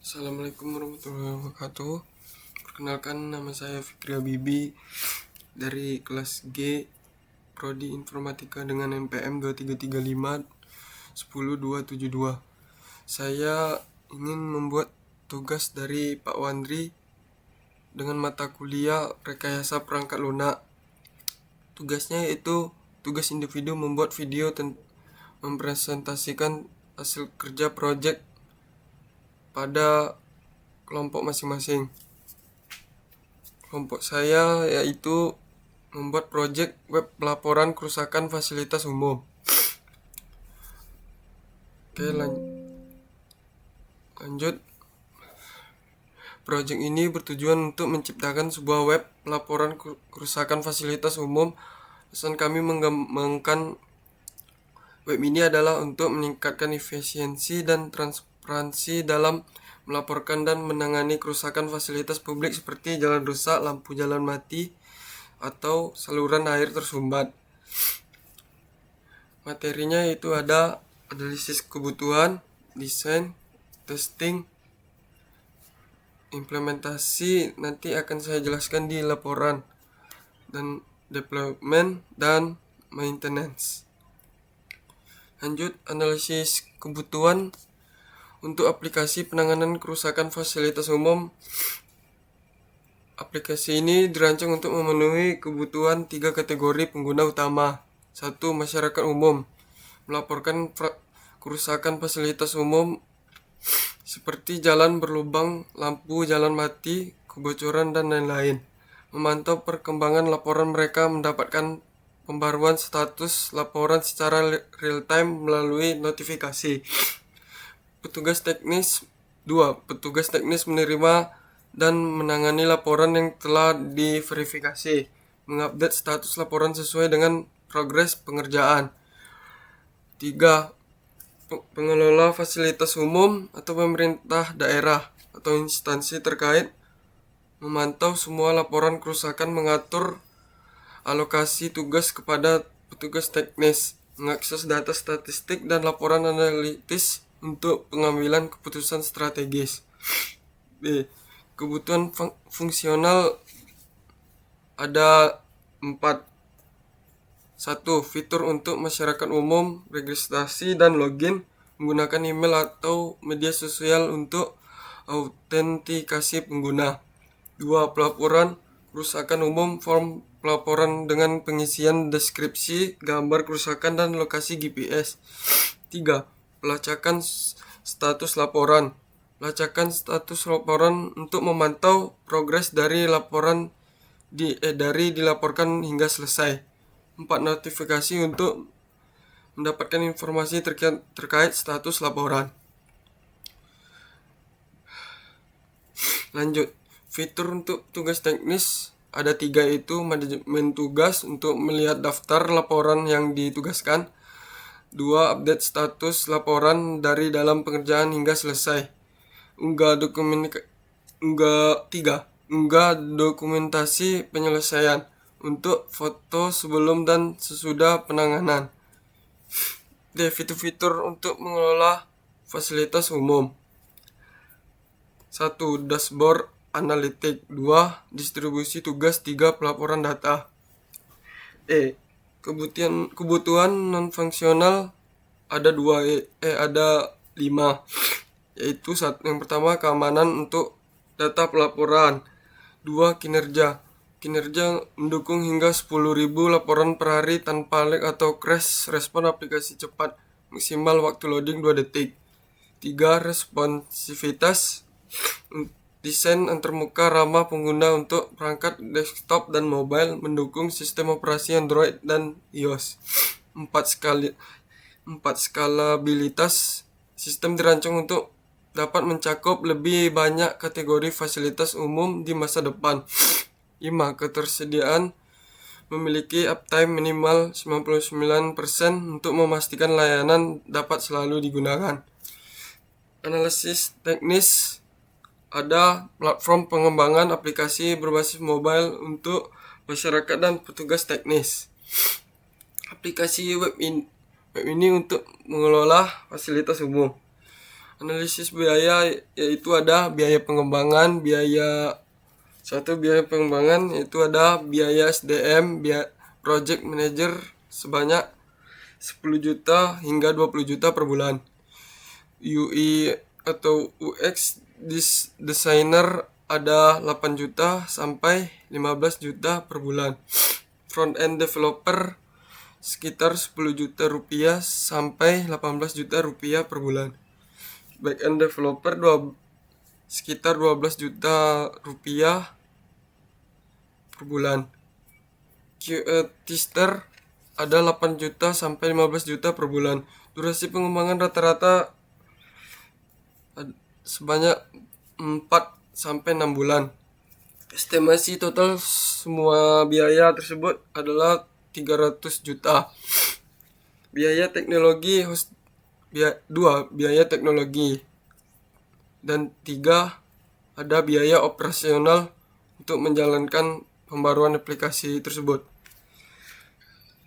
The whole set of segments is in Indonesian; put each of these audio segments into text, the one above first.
Assalamualaikum warahmatullahi wabarakatuh. Perkenalkan, nama saya Fikri Habibi dari kelas G Prodi Informatika dengan NPM 2335 10272. Saya ingin membuat tugas dari Pak Wandri dengan mata kuliah rekayasa perangkat lunak. Tugasnya yaitu tugas individu membuat video mempresentasikan hasil kerja proyek pada kelompok masing-masing. Kelompok saya yaitu membuat proyek web pelaporan kerusakan fasilitas umum. Oke, lanjut. Proyek ini bertujuan untuk menciptakan sebuah web pelaporan kerusakan fasilitas umum. Pesan kami mengembangkan web ini adalah untuk meningkatkan efisiensi dan transparansi dalam melaporkan dan menangani kerusakan fasilitas publik seperti jalan rusak, lampu jalan mati, atau saluran air tersumbat. Materinya itu ada analisis kebutuhan, desain, testing, implementasi nanti akan saya jelaskan di laporan, dan deployment dan maintenance. Lanjut, analisis kebutuhan untuk aplikasi penanganan kerusakan fasilitas umum. Aplikasi ini dirancang untuk memenuhi kebutuhan 3 kategori pengguna utama. 1. Masyarakat umum melaporkan kerusakan fasilitas umum seperti jalan berlubang, lampu jalan mati, kebocoran, dan lain-lain. Memantau perkembangan laporan mereka, mendapatkan pembaruan status laporan secara real-time melalui notifikasi. Petugas teknis 2. Petugas teknis menerima dan menangani laporan yang telah diverifikasi, mengupdate status laporan sesuai dengan progres pengerjaan. 3. Pengelola fasilitas umum atau pemerintah daerah atau instansi terkait memantau semua laporan kerusakan, mengatur alokasi tugas kepada petugas teknis, mengakses data statistik dan laporan analitis untuk pengambilan keputusan strategis. B. Kebutuhan fungsional ada 4. 1. Fitur untuk masyarakat umum, registrasi dan login menggunakan email atau media sosial untuk autentikasi pengguna. 2. Pelaporan kerusakan umum, form pelaporan dengan pengisian deskripsi, gambar kerusakan, dan lokasi GPS. 3. Pelacakan status laporan. Pelacakan status laporan untuk memantau progres dari laporan dari dilaporkan hingga selesai. 4. Notifikasi untuk mendapatkan informasi terkait status laporan. Lanjut, fitur untuk tugas teknis ada 3, yaitu manajemen tugas untuk melihat daftar laporan yang ditugaskan. 2. Update status laporan dari dalam pengerjaan hingga selesai. 3. Unggah dokumentasi penyelesaian untuk foto sebelum dan sesudah penanganan. Fitur-fitur untuk mengelola fasilitas umum. 1. Dashboard analitik. 2. Distribusi tugas. 3. Pelaporan data. Kebutuhan non-fungsional ada 5, yaitu yang pertama keamanan untuk data pelaporan. 2. Kinerja mendukung hingga 10.000 laporan per hari tanpa lag atau crash, respon aplikasi cepat, maksimal waktu loading 2 detik. 3. Responsivitas, desain antarmuka ramah pengguna untuk perangkat desktop dan mobile, mendukung sistem operasi Android dan iOS. 4. Skalabilitas, sistem dirancang untuk dapat mencakup lebih banyak kategori fasilitas umum di masa depan. 5. Ketersediaan, memiliki uptime minimal 99% untuk memastikan layanan dapat selalu digunakan. Analisis teknis ada platform pengembangan aplikasi berbasis mobile untuk masyarakat dan petugas teknis. Aplikasi web ini untuk mengelola fasilitas umum. Analisis biaya yaitu ada biaya pengembangan, biaya pengembangan yaitu ada biaya SDM, biaya project manager sebanyak 10 juta hingga 20 juta per bulan. UI atau UX designer ada 8 juta sampai 15 juta per bulan. Front end developer sekitar 10 juta rupiah sampai 18 juta rupiah per bulan. Back end developer sekitar 12 juta rupiah per bulan. QA tester ada 8 juta sampai 15 juta per bulan. Durasi pengembangan rata-rata sebanyak 4 sampai 6 bulan. Estimasi total semua biaya tersebut adalah 300 juta. Biaya teknologi biaya teknologi. Dan 3 ada biaya operasional untuk menjalankan pembaruan aplikasi tersebut.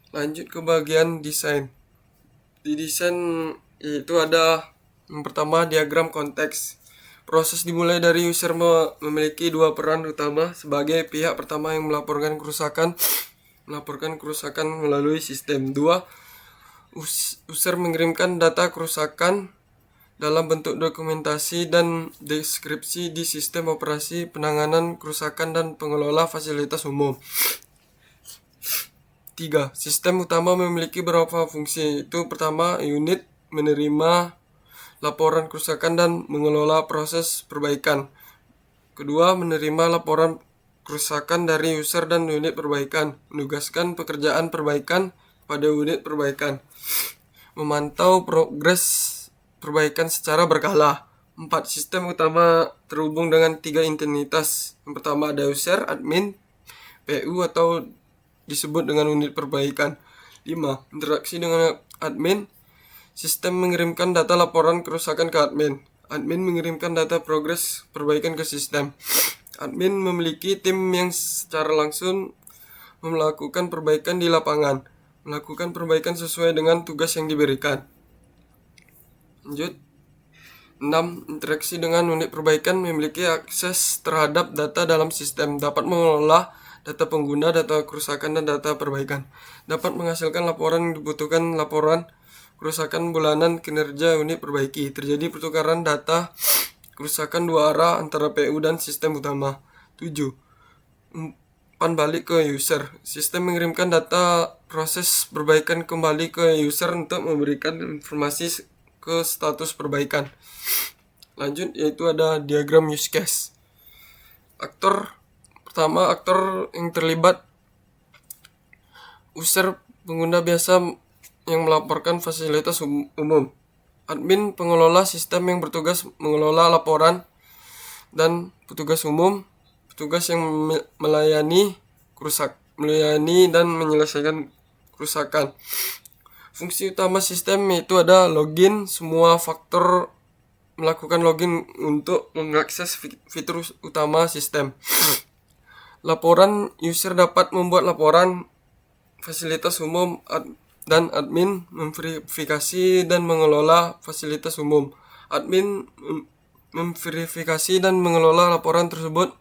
Lanjut ke bagian desain. Di desain itu ada yang pertama diagram konteks. Proses dimulai dari user memiliki 2 peran utama sebagai pihak pertama yang melaporkan kerusakan melalui sistem. 2. User mengirimkan data kerusakan dalam bentuk dokumentasi dan deskripsi di sistem operasi penanganan kerusakan dan pengelola fasilitas umum. 3. Sistem utama memiliki beberapa fungsi. Itu pertama, unit menerima laporan kerusakan dan mengelola proses perbaikan. Kedua, menerima laporan kerusakan dari user dan unit perbaikan, menugaskan pekerjaan perbaikan pada unit perbaikan, memantau progres perbaikan secara berkala. 4. Sistem utama terhubung dengan 3 entitas. Yang pertama ada user, admin, PU atau disebut dengan unit perbaikan. 5. Interaksi dengan admin. Sistem mengirimkan data laporan kerusakan ke admin. Admin mengirimkan data progres perbaikan ke sistem. Admin memiliki tim yang secara langsung melakukan perbaikan di lapangan, melakukan perbaikan sesuai dengan tugas yang diberikan. Lanjut. 6. Interaksi dengan unit perbaikan memiliki akses terhadap data dalam sistem, dapat mengelola data pengguna, data kerusakan, dan data perbaikan. Dapat menghasilkan laporan yang dibutuhkan, laporan kerusakan bulanan kinerja unit perbaiki. Terjadi pertukaran data kerusakan 2 arah antara PU dan sistem utama. 7. Umpan balik ke user. Sistem mengirimkan data proses perbaikan kembali ke user untuk memberikan informasi ke status perbaikan. Lanjut, yaitu ada diagram use case. Pertama, aktor yang terlibat. User pengguna biasa yang melaporkan fasilitas umum. Admin pengelola sistem yang bertugas mengelola laporan, dan petugas umum petugas yang melayani dan menyelesaikan kerusakan. Fungsi utama sistem yaitu ada login. Semua faktor melakukan login untuk mengakses fitur utama sistem. Laporan, user dapat membuat laporan fasilitas umum dan admin memverifikasi dan mengelola fasilitas umum. Admin memverifikasi dan mengelola laporan tersebut,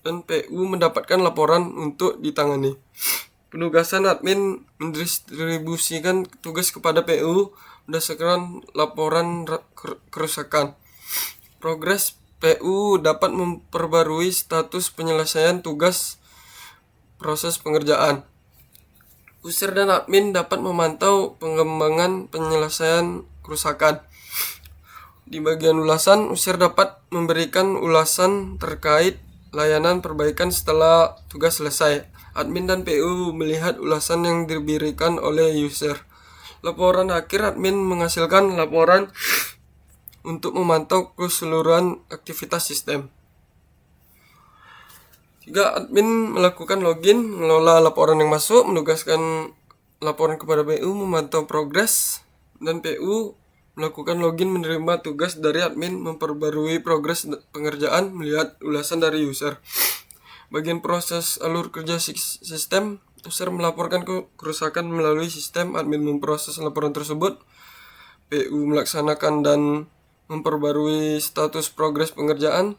dan PU mendapatkan laporan untuk ditangani. Penugasan admin mendistribusikan tugas kepada PU berdasarkan laporan kerusakan. Progres, PU dapat memperbarui status penyelesaian tugas proses pengerjaan. User dan admin dapat memantau pengembangan penyelesaian kerusakan. Di bagian ulasan, user dapat memberikan ulasan terkait layanan perbaikan setelah tugas selesai. Admin dan PU melihat ulasan yang diberikan oleh user. Laporan akhir, admin menghasilkan laporan untuk memantau keseluruhan aktivitas sistem. 3. Admin melakukan login, mengelola laporan yang masuk, menugaskan laporan kepada PU, memantau progres, dan PU melakukan login menerima tugas dari admin, memperbarui progres pengerjaan, melihat ulasan dari user. Bagian proses alur kerja sistem, user melaporkan kerusakan melalui sistem, admin memproses laporan tersebut, PU melaksanakan dan memperbarui status progres pengerjaan.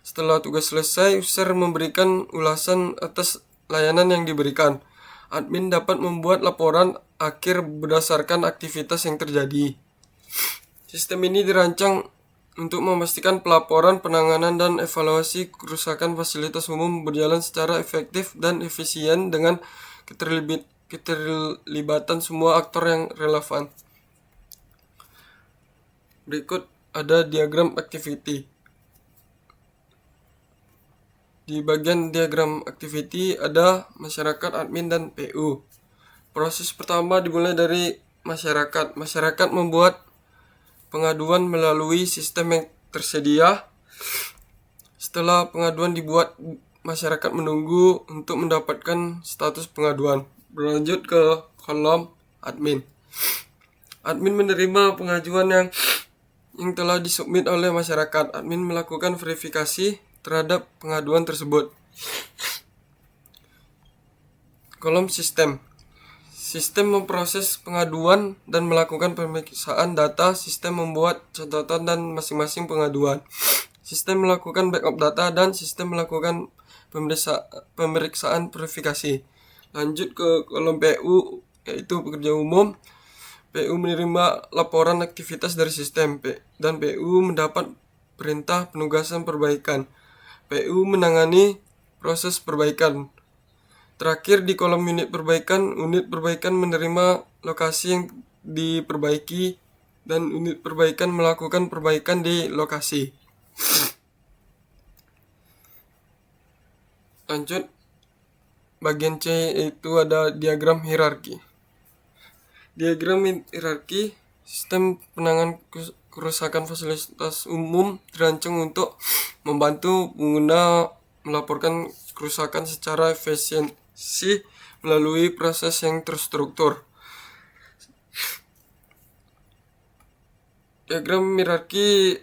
Setelah tugas selesai, user memberikan ulasan atas layanan yang diberikan. Admin dapat membuat laporan akhir berdasarkan aktivitas yang terjadi. Sistem ini dirancang untuk memastikan pelaporan, penanganan, dan evaluasi kerusakan fasilitas umum berjalan secara efektif dan efisien dengan keterlibatan semua aktor yang relevan. Berikut ada diagram activity. Di bagian diagram activity ada masyarakat, admin, dan PU. Proses pertama dimulai dari masyarakat. Masyarakat membuat pengaduan melalui sistem yang tersedia. Setelah pengaduan dibuat, masyarakat menunggu untuk mendapatkan status pengaduan. Berlanjut ke kolom admin. Admin menerima pengajuan yang telah disubmit oleh masyarakat. Admin melakukan verifikasi terhadap pengaduan tersebut. Kolom sistem. Sistem memproses pengaduan dan melakukan pemeriksaan data. Sistem membuat catatan dan masing-masing pengaduan. Sistem melakukan backup data dan sistem melakukan pemeriksaan verifikasi. Lanjut ke kolom PU, yaitu pekerja umum. PU menerima laporan aktivitas dari sistem dan PU mendapat perintah penugasan perbaikan. PU menangani proses perbaikan. Terakhir di kolom unit perbaikan menerima lokasi yang diperbaiki dan unit perbaikan melakukan perbaikan di lokasi. Lanjut, bagian C itu ada diagram hierarki. Diagram hierarki, sistem penanganan kerusakan fasilitas umum dirancang untuk membantu pengguna melaporkan kerusakan secara efisiensi melalui proses yang terstruktur. Diagram hierarki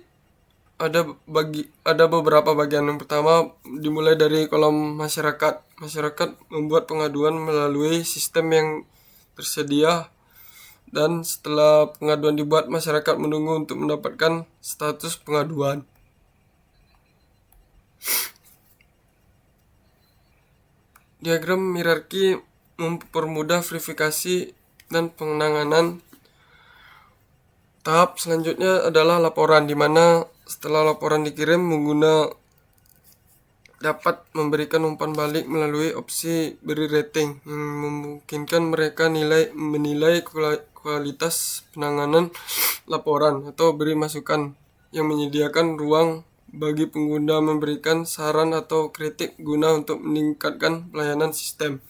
ada beberapa bagian. Yang pertama dimulai dari kolom masyarakat. Masyarakat membuat pengaduan melalui sistem yang tersedia. Dan setelah pengaduan dibuat, masyarakat menunggu untuk mendapatkan status pengaduan. Diagram hierarki mempermudah verifikasi dan penanganan. Tahap selanjutnya adalah laporan, di mana setelah laporan dikirim, pengguna dapat memberikan umpan balik melalui opsi beri rating yang memungkinkan mereka menilai kualitas penanganan laporan atau beri masukan yang menyediakan ruang bagi pengguna memberikan saran atau kritik guna untuk meningkatkan pelayanan sistem.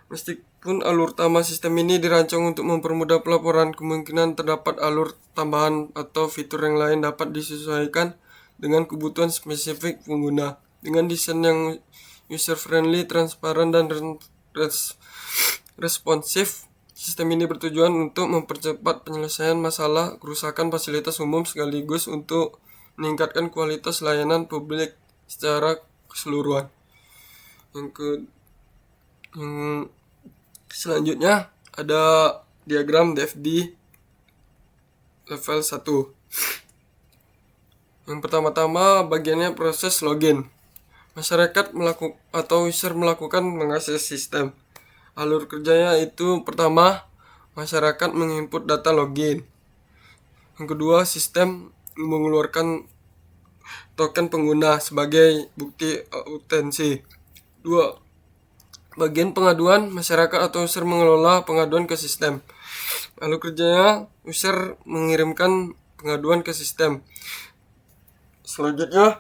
Meskipun alur utama sistem ini dirancang untuk mempermudah pelaporan, kemungkinan terdapat alur tambahan atau fitur yang lain dapat disesuaikan dengan kebutuhan spesifik pengguna. Dengan desain yang user-friendly, transparan, dan responsif, sistem ini bertujuan untuk mempercepat penyelesaian masalah kerusakan fasilitas umum sekaligus untuk meningkatkan kualitas layanan publik secara keseluruhan. Yang selanjutnya ada diagram DFD level 1. Yang pertama-tama bagiannya proses login. Masyarakat user melakukan mengakses sistem. Alur kerjanya itu pertama, masyarakat menginput data login. Yang kedua, sistem mengeluarkan token pengguna sebagai bukti autensi. 2. Bagian pengaduan, masyarakat atau user mengelola pengaduan ke sistem. Alur kerjanya, user mengirimkan pengaduan ke sistem. Selanjutnya,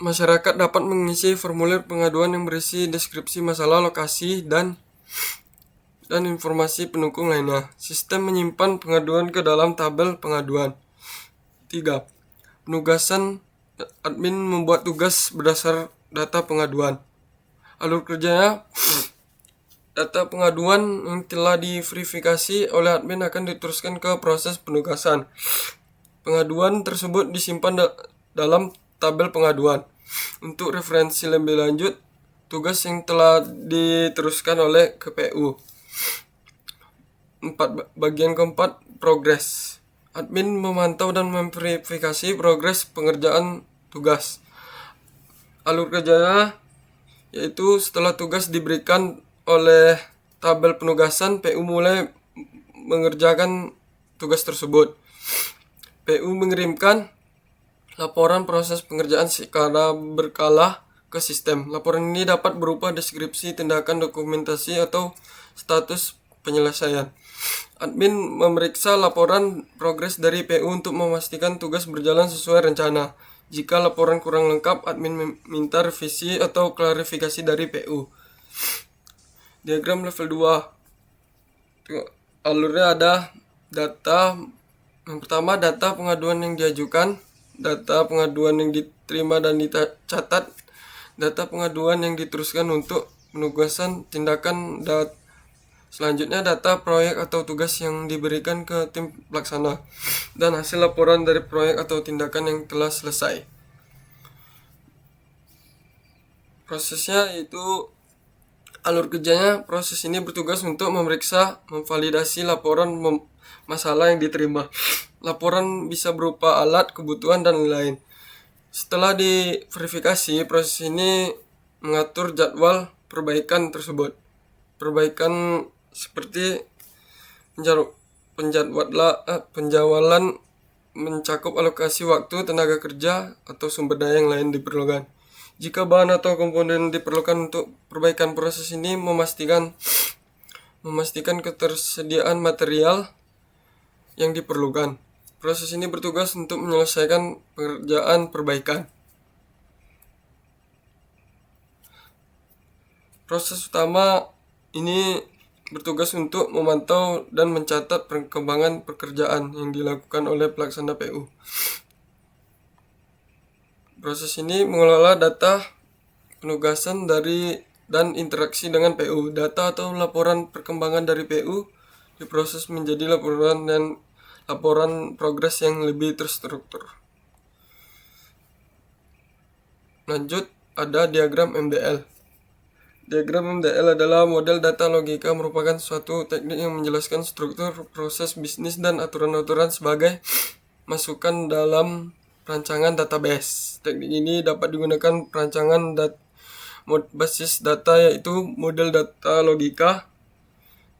masyarakat dapat mengisi formulir pengaduan yang berisi deskripsi masalah, lokasi, dan informasi pendukung lainnya. Sistem menyimpan pengaduan ke dalam tabel pengaduan. 3. Penugasan, admin membuat tugas berdasar data pengaduan. Alur kerjanya, data pengaduan yang telah diverifikasi oleh admin akan diteruskan ke proses penugasan. Pengaduan tersebut disimpan dalam tabel pengaduan. Untuk referensi lebih lanjut, tugas yang telah diteruskan oleh KPU. Bagian keempat, progres. Admin memantau dan memverifikasi progres pengerjaan tugas. Alur kerjanya yaitu setelah tugas diberikan oleh tabel penugasan, PU mulai mengerjakan tugas tersebut. PU mengirimkan laporan proses pengerjaan secara berkala ke sistem. Laporan ini dapat berupa deskripsi tindakan, dokumentasi, atau status penyelesaian. Admin memeriksa laporan progres dari PU untuk memastikan tugas berjalan sesuai rencana. Jika laporan kurang lengkap, admin meminta revisi atau klarifikasi dari PU. Diagram level 2. Alurnya ada data. Yang pertama, data pengaduan yang diajukan, data pengaduan yang diterima dan dicatat, data pengaduan yang diteruskan untuk penugasan tindakan, selanjutnya data proyek atau tugas yang diberikan ke tim pelaksana, dan hasil laporan dari proyek atau tindakan yang telah selesai. Prosesnya yaitu alur kerjanya, proses ini bertugas untuk memeriksa, memvalidasi laporan masalah yang diterima. Laporan bisa berupa alat, kebutuhan, dan lain-lain. Setelah diverifikasi, proses ini mengatur jadwal perbaikan tersebut. Perbaikan seperti penjadwalan mencakup alokasi waktu, tenaga kerja, atau sumber daya yang lain diperlukan. Jika bahan atau komponen diperlukan untuk perbaikan, proses ini memastikan ketersediaan material yang diperlukan. Proses ini bertugas untuk menyelesaikan pekerjaan perbaikan. Proses utama ini bertugas untuk memantau dan mencatat perkembangan pekerjaan yang dilakukan oleh pelaksana PU. Proses ini mengelola data penugasan dan interaksi dengan PU. Data atau laporan perkembangan dari PU diproses menjadi laporan progres yang lebih terstruktur. Lanjut, ada diagram MDL. Diagram MDL adalah model data logika, merupakan suatu teknik yang menjelaskan struktur, proses bisnis, dan aturan-aturan sebagai masukan dalam perancangan database. Teknik ini dapat digunakan perancangan basis data, yaitu model data logika.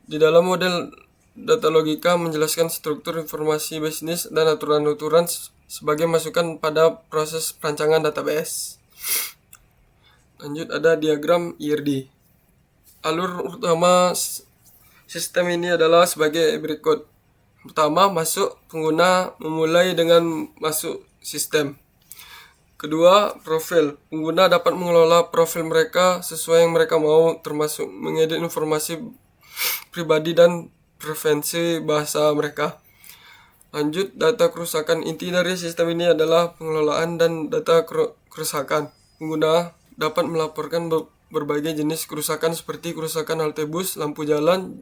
Di dalam model data logika menjelaskan struktur informasi bisnis dan aturan-aturan sebagai masukan pada proses perancangan database. Lanjut, ada diagram IRD. Alur utama sistem ini adalah sebagai berikut. Pertama, masuk pengguna memulai dengan masuk sistem. Kedua, profil. Pengguna dapat mengelola profil mereka sesuai yang mereka mau, termasuk mengedit informasi pribadi dan preferensi bahasa mereka. Lanjut, data kerusakan. Inti dari sistem ini adalah pengelolaan dan data kerusakan. Pengguna dapat melaporkan berbagai jenis kerusakan seperti kerusakan halte bus, lampu jalan,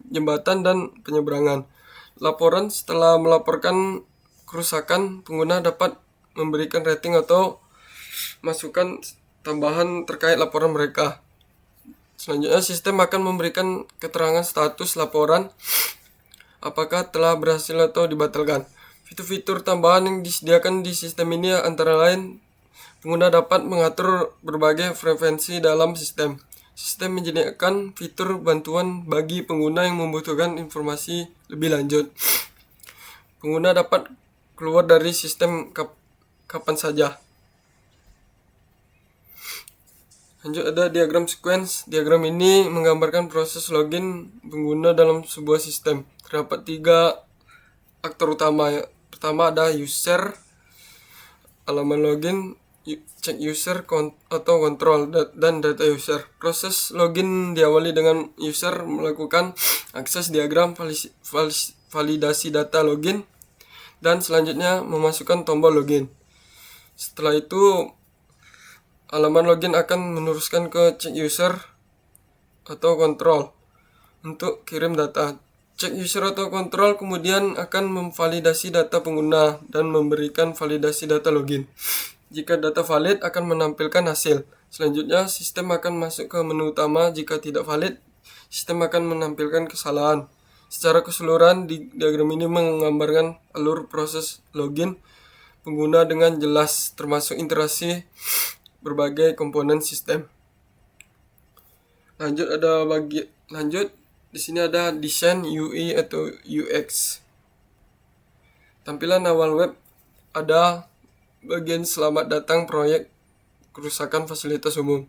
jembatan, dan penyeberangan. Laporan setelah melaporkan kerusakan, pengguna dapat memberikan rating atau masukan tambahan terkait laporan mereka. Selanjutnya, sistem akan memberikan keterangan status laporan, apakah telah berhasil atau dibatalkan. Fitur-fitur tambahan yang disediakan di sistem ini antara lain, pengguna dapat mengatur berbagai frekuensi dalam sistem. Sistem menyediakan fitur bantuan bagi pengguna yang membutuhkan informasi lebih lanjut. Pengguna dapat keluar dari sistem kapan saja. Lanjut, ada diagram sequence. Diagram ini menggambarkan proses login pengguna dalam sebuah sistem. Terdapat 3 aktor utama. Pertama ada user, halaman login, cek user atau kontrol, dan data user. Proses login diawali dengan user melakukan akses diagram validasi data login, dan selanjutnya memasukkan tombol login. Setelah itu, halaman login akan meneruskan ke cek user atau kontrol untuk kirim data. Cek user atau kontrol kemudian akan memvalidasi data pengguna dan memberikan validasi data login. Jika data valid, akan menampilkan hasil. Selanjutnya, sistem akan masuk ke menu utama. Jika tidak valid, sistem akan menampilkan kesalahan. Secara keseluruhan, diagram ini menggambarkan alur proses login pengguna dengan jelas, termasuk interaksi berbagai komponen sistem. Lanjut di sini ada desain UI atau UX. Tampilan awal web ada bagian selamat datang proyek kerusakan fasilitas umum.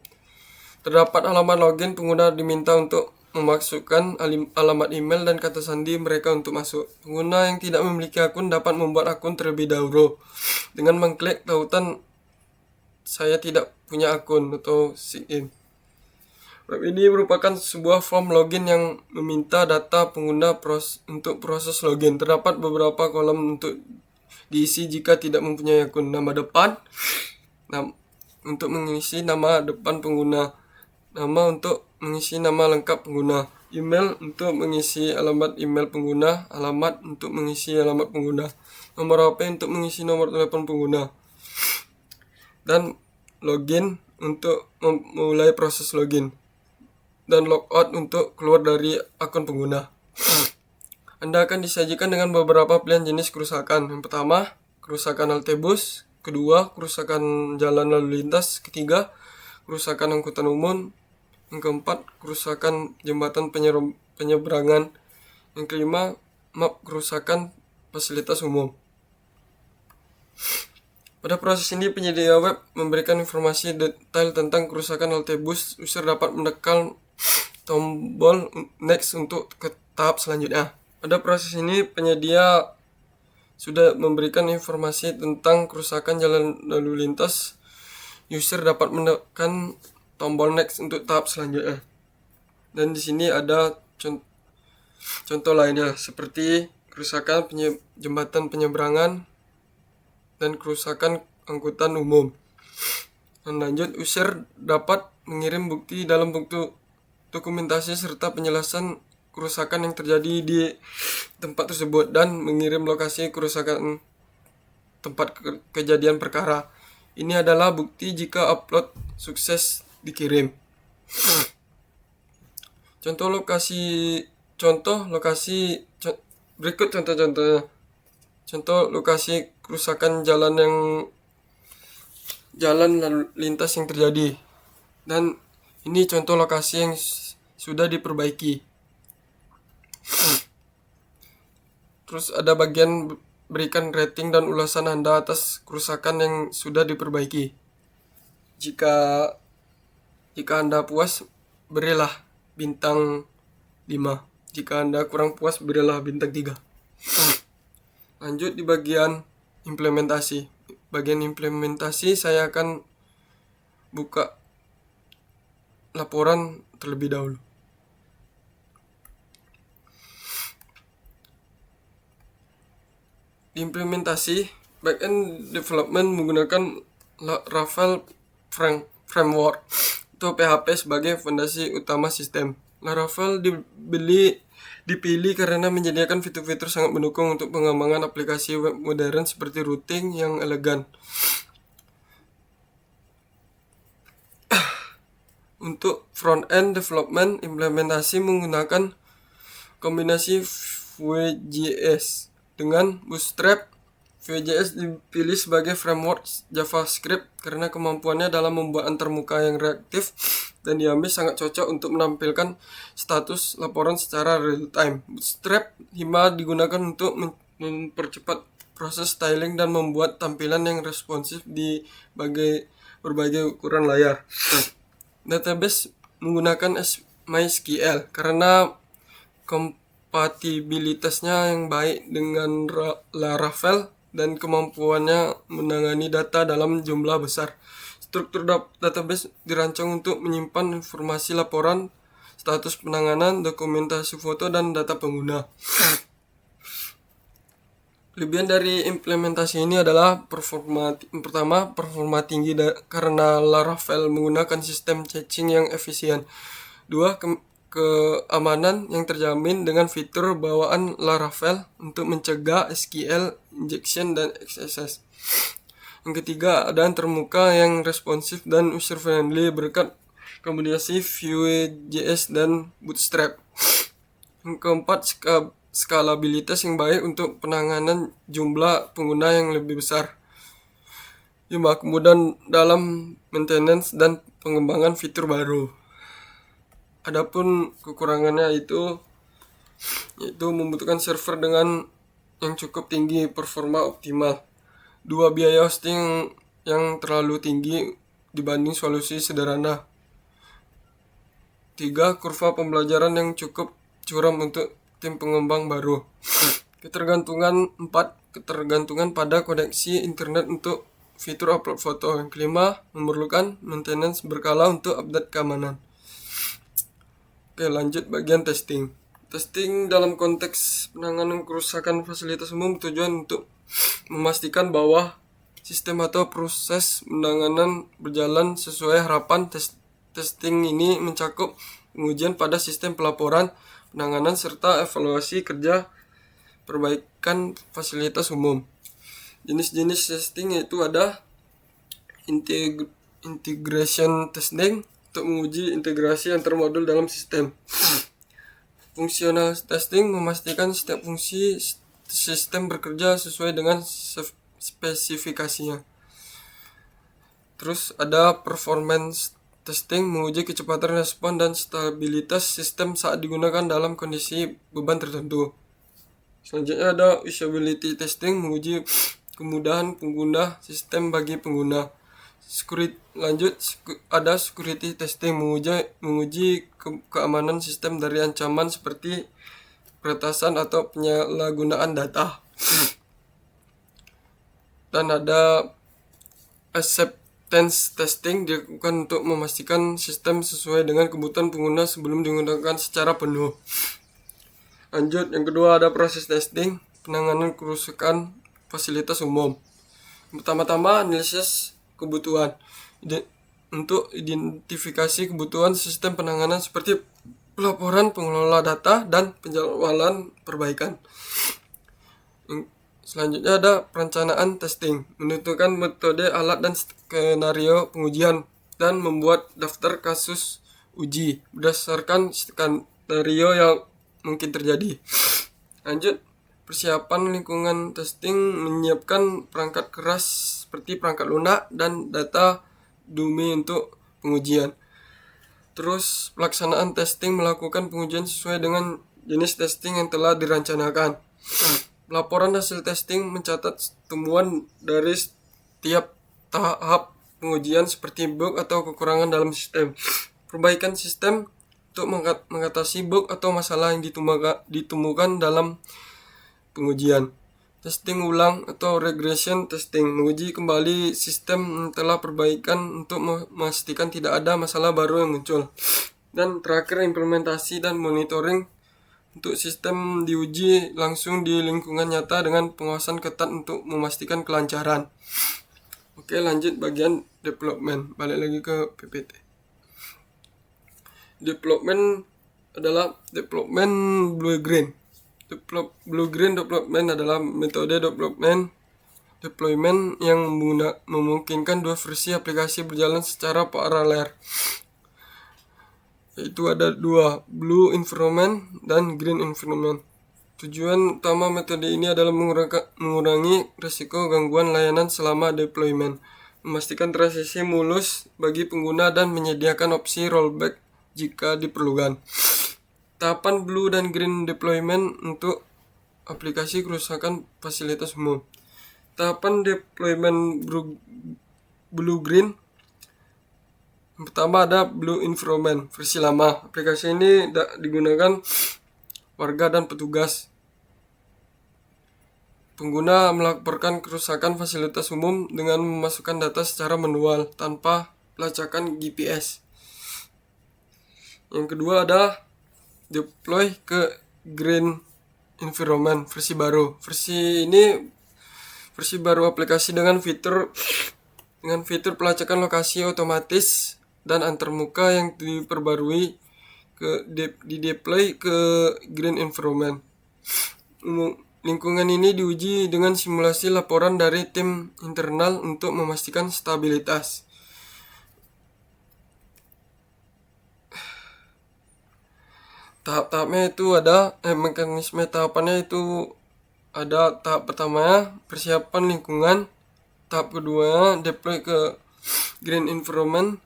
Terdapat halaman login, pengguna diminta untuk memasukkan alamat email dan kata sandi mereka untuk masuk. Pengguna yang tidak memiliki akun dapat membuat akun terlebih dahulu dengan mengklik tautan "Saya tidak punya akun" atau sign in. Web ini merupakan sebuah form login yang meminta data pengguna untuk proses login. Terdapat beberapa kolom untuk diisi jika tidak mempunyai akun. Nama depan untuk mengisi nama depan pengguna, nama untuk mengisi nama lengkap pengguna, email untuk mengisi alamat email pengguna, alamat untuk mengisi alamat pengguna, nomor HP untuk mengisi nomor telepon pengguna, dan login untuk memulai proses login, dan logout untuk keluar dari akun pengguna. Anda akan disajikan dengan beberapa pilihan jenis kerusakan. Yang pertama, kerusakan halte bus. Kedua, kerusakan jalan lalu lintas. Ketiga, kerusakan angkutan umum. Yang keempat, kerusakan jembatan penyeberangan. Yang kelima, map kerusakan fasilitas umum. Pada proses ini, penyedia web memberikan informasi detail tentang kerusakan halte bus. User dapat menekan tombol next untuk ke tahap selanjutnya. Pada proses ini, penyedia sudah memberikan informasi tentang kerusakan jalan lalu lintas. User dapat menekan tombol next untuk tahap selanjutnya. Dan di sini ada contoh lainnya seperti kerusakan jembatan penyeberangan dan kerusakan angkutan umum. Dan lanjut, user dapat mengirim bukti dalam bentuk dokumentasi serta penjelasan kerusakan yang terjadi di tempat tersebut dan mengirim lokasi kerusakan tempat kejadian perkara. Ini adalah bukti jika upload sukses dikirim. Berikut contoh-contohnya. Contoh lokasi kerusakan jalan lalu lintas yang terjadi. Dan ini contoh lokasi yang sudah diperbaiki. Terus ada bagian berikan rating dan ulasan Anda atas kerusakan yang sudah diperbaiki. Jika Anda puas, berilah bintang 5. Jika Anda kurang puas, berilah bintang 3. Lanjut di bagian implementasi. Bagian implementasi saya akan buka laporan terlebih dahulu. Di implementasi, backend development menggunakan Laravel framework atau PHP sebagai fondasi utama sistem. Laravel dipilih karena menyediakan fitur-fitur sangat mendukung untuk pengembangan aplikasi web modern seperti routing yang elegan. Untuk front-end development, implementasi menggunakan kombinasi Vue.js dengan Bootstrap. Vue.js dipilih sebagai framework JavaScript karena kemampuannya dalam membuat antarmuka yang reaktif dan diambil sangat cocok untuk menampilkan status laporan secara real-time. Bootstrap 5 digunakan untuk mempercepat proses styling dan membuat tampilan yang responsif di berbagai ukuran layar. Database menggunakan MySQL karena kompatibilitasnya yang baik dengan Laravel dan kemampuannya menangani data dalam jumlah besar. Struktur database dirancang untuk menyimpan informasi laporan, status penanganan, dokumentasi foto, dan data pengguna. Kelebihan dari implementasi ini adalah performa tinggi karena Laravel menggunakan sistem caching yang efisien. 2. Keamanan yang terjamin dengan fitur bawaan Laravel untuk mencegah SQL injection dan XSS. Yang ketiga, ada antarmuka yang responsif dan user friendly berkat kombinasi Vue.js dan Bootstrap. Yang keempat, skalabilitas yang baik untuk penanganan jumlah pengguna yang lebih besar. 5. Kemudahan dalam maintenance dan pengembangan fitur baru. Adapun kekurangannya yaitu membutuhkan server dengan yang cukup tinggi, performa optimal. 2. Biaya hosting yang terlalu tinggi dibanding solusi sederhana. 3. Kurva pembelajaran yang cukup curam untuk tim pengembang baru. 4. Ketergantungan pada koneksi internet untuk fitur upload foto. Yang kelima, memerlukan maintenance berkala untuk update keamanan. Oke, lanjut bagian testing. Testing dalam konteks penanganan kerusakan fasilitas umum tujuan untuk memastikan bahwa sistem atau proses penanganan berjalan sesuai harapan. Testing ini mencakup pengujian pada sistem pelaporan, penanganan, serta evaluasi kerja perbaikan fasilitas umum. Jenis-jenis testing yaitu ada integration testing untuk menguji integrasi antar modul dalam sistem. Fungsional testing memastikan setiap fungsi sistem bekerja sesuai dengan spesifikasinya. Terus ada performance testing, menguji kecepatan respon dan stabilitas sistem saat digunakan dalam kondisi beban tertentu. Selanjutnya ada usability testing, menguji kemudahan pengguna sistem bagi pengguna. Ada security testing, menguji keamanan sistem dari ancaman seperti peretasan atau penyalahgunaan data. Dan ada acceptance testing, dilakukan untuk memastikan sistem sesuai dengan kebutuhan pengguna sebelum digunakan secara penuh. Lanjut, yang kedua ada proses testing, penanganan kerusakan fasilitas umum. Pertama-tama analisis kebutuhan untuk identifikasi kebutuhan sistem penanganan seperti pelaporan, pengelola data, dan penjadwalan perbaikan. Selanjutnya ada perencanaan testing, menentukan metode, alat, dan skenario pengujian, dan membuat daftar kasus uji berdasarkan skenario yang mungkin terjadi. Lanjut, persiapan lingkungan testing, menyiapkan perangkat keras seperti perangkat lunak dan data dummy untuk pengujian. Terus pelaksanaan testing, melakukan pengujian sesuai dengan jenis testing yang telah direncanakan. Laporan hasil testing, mencatat temuan dari setiap tahap pengujian seperti bug atau kekurangan dalam sistem. Perbaikan sistem untuk mengatasi bug atau masalah yang ditemukan dalam pengujian. Testing ulang atau regression testing, menguji kembali sistem yang telah perbaikan untuk memastikan tidak ada masalah baru yang muncul. Dan terakhir, implementasi dan monitoring untuk sistem diuji langsung di lingkungan nyata dengan pengawasan ketat untuk memastikan kelancaran. Oke, lanjut bagian development. Balik lagi ke PPT. Development adalah development blue-green. Blue-green development adalah metode deployment yang memungkinkan dua versi aplikasi berjalan secara paralel. Yaitu ada dua, blue environment dan green environment. Tujuan utama metode ini adalah mengurangi risiko gangguan layanan selama deployment, memastikan transisi mulus bagi pengguna, dan menyediakan opsi rollback jika diperlukan. Tahapan blue dan green deployment untuk aplikasi kerusakan fasilitas umum. Tahapan deployment blue-green. Pertama ada blue environment, versi lama. Aplikasi ini digunakan warga dan petugas. Pengguna melaporkan kerusakan fasilitas umum dengan memasukkan data secara manual tanpa pelacakan GPS. Yang kedua ada deploy ke green environment, versi baru. Versi baru aplikasi dengan fitur pelacakan lokasi otomatis dan antarmuka yang diperbarui deploy ke green environment. Lingkungan ini diuji dengan simulasi laporan dari tim internal untuk memastikan stabilitas. Tahap-tahapnya itu ada mekanisme tahapannya itu ada tahap pertama persiapan lingkungan, tahap kedua deploy ke green environment,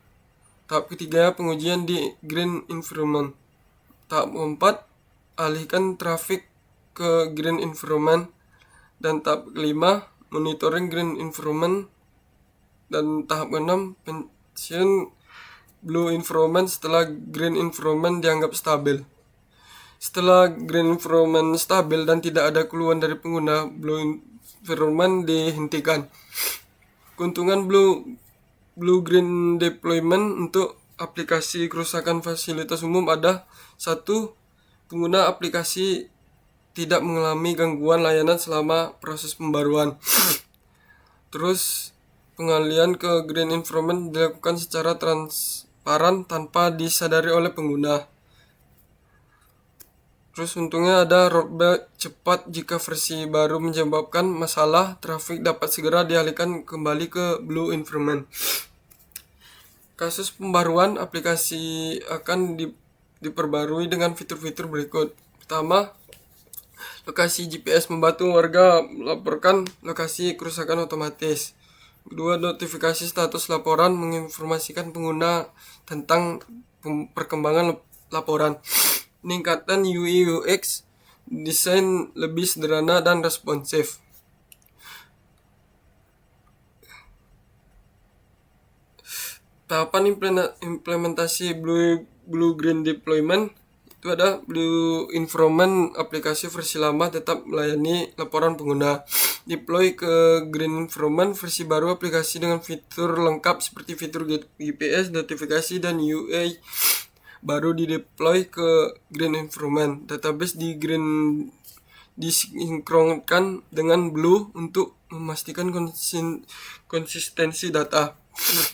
tahap ketiga pengujian di green environment, tahap keempat alihkan traffic ke green environment, dan tahap kelima monitoring green environment, dan tahap keenam pensiun blue environment setelah green environment dianggap stabil. Setelah green environment stabil dan tidak ada keluhan dari pengguna, blue environment dihentikan. Keuntungan blue green deployment untuk aplikasi kerusakan fasilitas umum ada: satu, pengguna aplikasi tidak mengalami gangguan layanan selama proses pembaruan. Terus pengalihan ke green environment dilakukan secara transparan tanpa disadari oleh pengguna. Terus untungnya ada rollback cepat jika versi baru menyebabkan masalah, traffic dapat segera dialihkan kembali ke blue environment. Kasus pembaruan aplikasi akan diperbarui dengan fitur-fitur berikut. Pertama, lokasi GPS membantu warga melaporkan lokasi kerusakan otomatis. Kedua, notifikasi status laporan menginformasikan pengguna tentang perkembangan laporan. Peningkatan UI UX, desain lebih sederhana dan responsif. Tahapan implementasi blue green deployment itu ada blue environment, aplikasi versi lama tetap melayani laporan pengguna. Deploy ke green environment, versi baru aplikasi dengan fitur lengkap seperti fitur GPS, notifikasi, dan UI baru dideploy ke green environment. Database disinkronkan dengan blue untuk memastikan konsistensi data.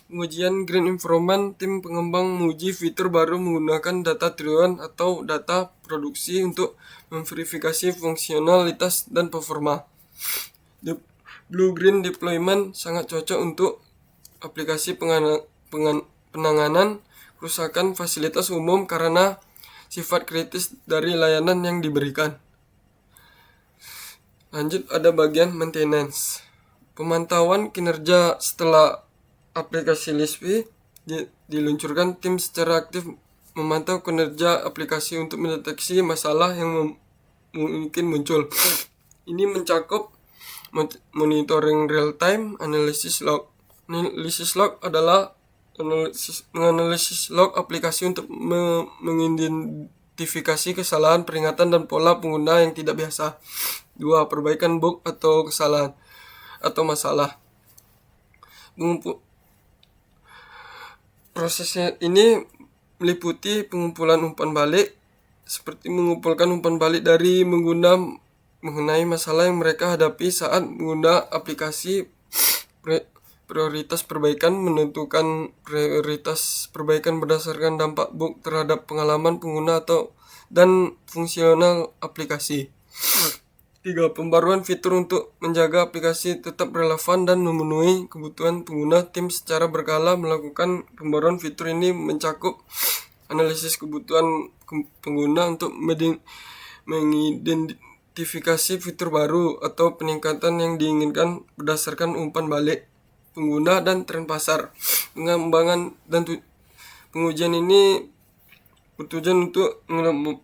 Pengujian green environment, tim pengembang menguji fitur baru menggunakan data triuan atau data produksi untuk memverifikasi fungsionalitas dan performa. Blue green deployment sangat cocok untuk aplikasi penanganan kerusakan fasilitas umum karena sifat kritis dari layanan yang diberikan. Lanjut, ada bagian maintenance. Pemantauan kinerja setelah aplikasi LISP diluncurkan, tim secara aktif memantau kinerja aplikasi untuk mendeteksi masalah yang mungkin muncul. Ini mencakup monitoring real time, analisis log. Analisis log adalah menganalisis log aplikasi untuk mengidentifikasi kesalahan, peringatan, dan pola pengguna yang tidak biasa. 2. Perbaikan bug atau kesalahan atau masalah. Prosesnya ini meliputi pengumpulan umpan balik, seperti mengumpulkan umpan balik dari pengguna mengenai masalah yang mereka hadapi saat mengguna aplikasi. Prioritas perbaikan, menentukan prioritas perbaikan berdasarkan dampak bug terhadap pengalaman pengguna dan fungsional aplikasi. 3. Pembaruan fitur untuk menjaga aplikasi tetap relevan dan memenuhi kebutuhan pengguna. Tim secara berkala melakukan pembaruan fitur. Ini mencakup analisis kebutuhan pengguna untuk mengidentifikasi fitur baru atau peningkatan yang diinginkan berdasarkan umpan balik pengguna dan tren pasar. Pengembangan dan pengujian ini bertujuan untuk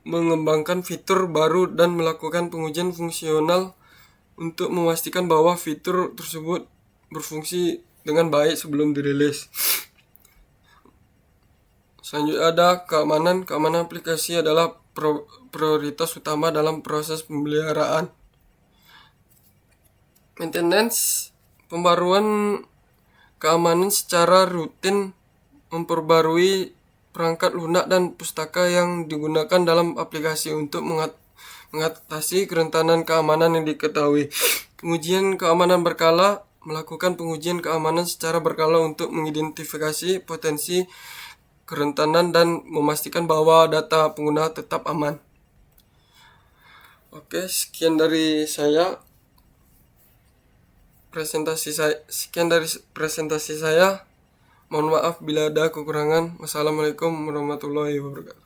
mengembangkan fitur baru dan melakukan pengujian fungsional untuk memastikan bahwa fitur tersebut berfungsi dengan baik sebelum dirilis. Selanjutnya ada keamanan. Keamanan aplikasi adalah prioritas utama dalam proses pemeliharaan. Maintenance, pembaruan keamanan secara rutin, memperbarui perangkat lunak dan pustaka yang digunakan dalam aplikasi untuk mengatasi kerentanan keamanan yang diketahui. Pengujian keamanan berkala, melakukan pengujian keamanan secara berkala untuk mengidentifikasi potensi kerentanan dan memastikan bahwa data pengguna tetap aman. Oke, sekian dari saya. Sekian dari presentasi saya. Mohon maaf bila ada kekurangan. Wassalamualaikum warahmatullahi wabarakatuh.